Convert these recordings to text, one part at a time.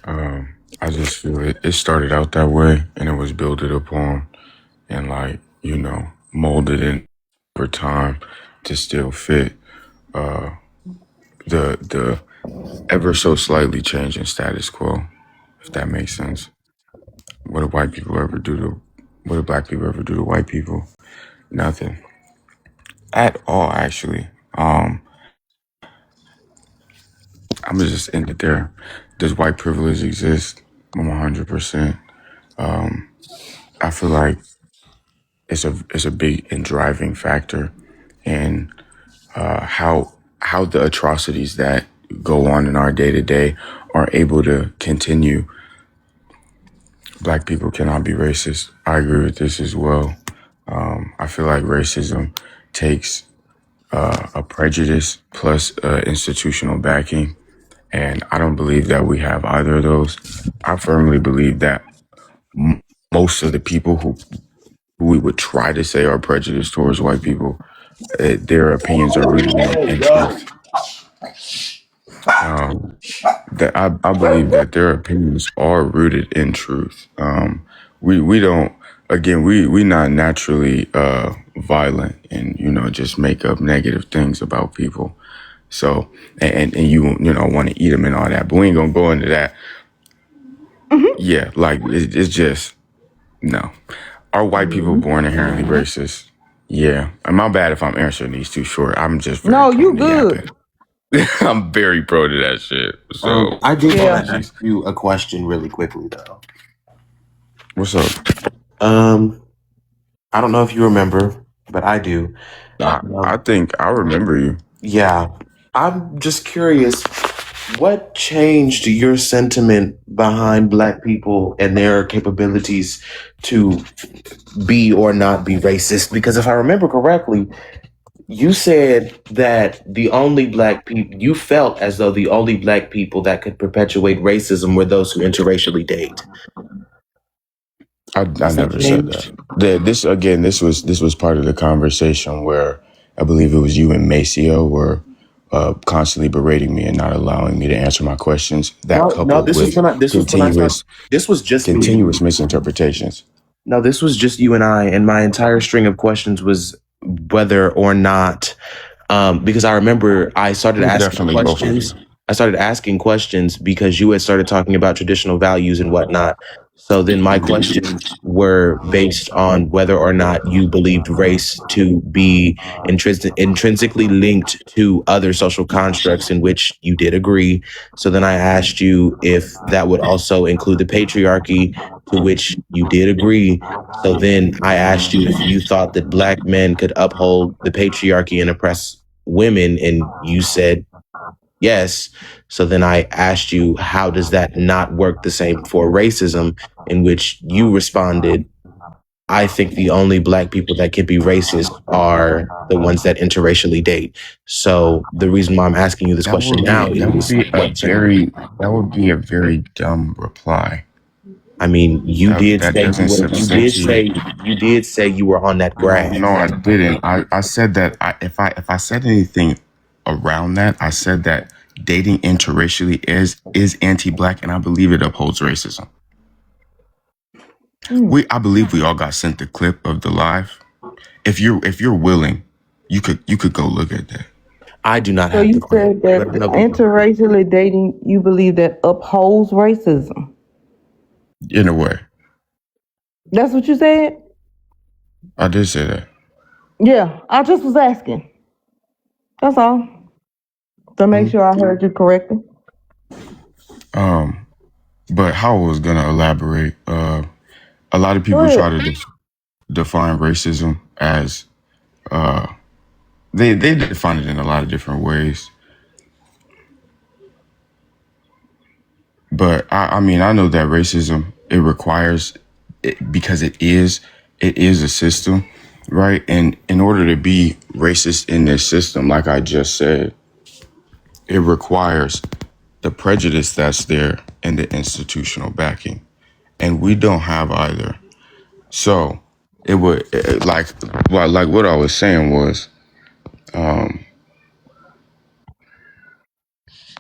I just feel it started out that way and it was built upon and like, molded in over time to still fit the ever so slightly changing status quo, if that makes sense. What do white people ever do to what do black people ever do to white people? Nothing. At all, actually. I'm gonna just end it there. Does white privilege exist? 100%. I feel like it's a big and driving factor in how the atrocities that go on in our day to day are able to continue. Black people cannot be racist. I agree with this as well. I feel like racism takes a prejudice plus institutional backing, and I don't believe that we have either of those. I firmly believe that most of the people who we would try to say are prejudiced towards white people, their opinions are rooted in truth. That I believe that their opinions are rooted in truth. We don't again we not naturally violent and just make up negative things about people. So and you want to eat them and all that, but we ain't gonna go into that. Yeah, like it's just no. Are white people born inherently racist? Yeah. And my bad if I'm answering these too short. I'm just very No, you prone to good. yapping. I'm very pro to that shit. So I do want to apologies. ask you a question really quickly though. What's up? Um, I don't know if you remember, but I do. I think I remember you. Yeah, I'm just curious, what changed your sentiment behind Black people and their capabilities to be or not be racist? Because if I remember correctly, you said that the only Black people, you felt as though the only Black people that could perpetuate racism were those who interracially date. I Has that never said that. changed? This was part of the conversation where I believe it was you and Maceo were constantly berating me and not allowing me to answer my questions. That No, coupled with this was just me and continuous you. misinterpretations. No, this was just you and I, and my entire string of questions was whether or not, because I remember I It started was asking definitely both of you. questions. I started asking questions because you had started talking about traditional values and whatnot. So then my questions were based on whether or not you believed race to be intrinsically linked to other social constructs in which you did agree. So then I asked you if that would also include the patriarchy, to which you did agree. So then I asked you if you thought that Black men could uphold the patriarchy and oppress women, and you said yes. So then I asked you, how does that not work the same for racism? In which you responded, I think the only Black people that can be racist are the ones that interracially date. So the reason why I'm asking you this That question would be now that would is be a what very that would be a very dumb reply. I mean, That doesn't substantiate. you did say you were on that No, graph. I didn't. I said that if I said anything around that, I said that dating interracially is anti-black, and I believe it upholds racism. I believe we all got sent the clip of the live. If you're willing, you could go look at that. I do not So have you the clip, said that but I know people. interracially dating, you believe that upholds racism. In a way, That's what you said? I did say that. Yeah, I just was asking. That's all. To make sure I heard you correctly. But how I was gonna elaborate. A lot of Go people ahead. try to define racism as they define it in a lot of different ways. But I mean, I know that racism it requires it, because it is a system, right? And in order to be racist in this system, like I just said, it requires the prejudice that's there and the institutional backing, and we don't have either. So it would like what I was saying was,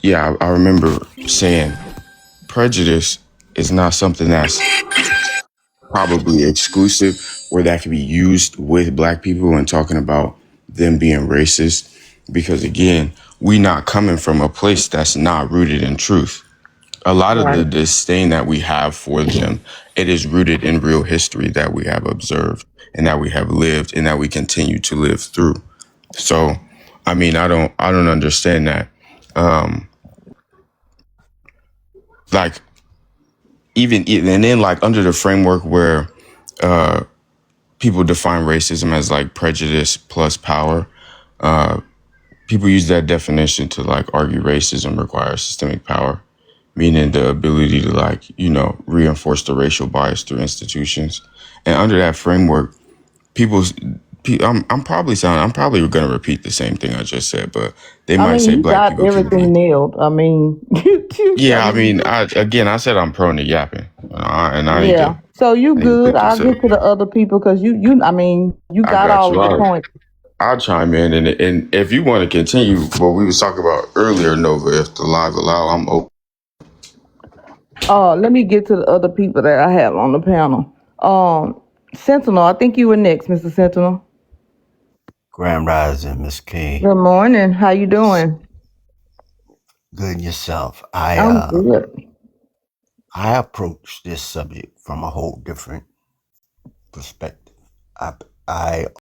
yeah, I remember saying prejudice is not something that's probably exclusive or that can be used with black people and talking about them being racist. Because again, we not coming from a place that's not rooted in truth. A lot of Right. the disdain that we have for them, it is rooted in real history that we have observed and that we have lived and that we continue to live through. So, I mean, I don't understand that. Um, like and then like under the framework where people define racism as like prejudice plus power, people use that definition to like argue racism requires systemic power, meaning the ability to like, reinforce the racial bias through institutions. And under that framework, I'm probably going to repeat the same thing I just said, but they I might mean, say you black got people can everything be. nailed. I mean, Yeah, I mean, I said I'm prone to yapping, and I need yeah. to, So you I need to good? pick I'll this up. get to the other people because I mean, you I got got all you. of the points. I'll chime in, and if you want to continue what we was talking about earlier, Nova, if the live allow, I'm open. Let me get to the other people that I have on the panel. Sentinel, I think you were next, Mr. Sentinel. Grand Rising, Miss K. Good morning. How you doing? Good yourself. I'm good. I approach this subject from a whole different perspective. I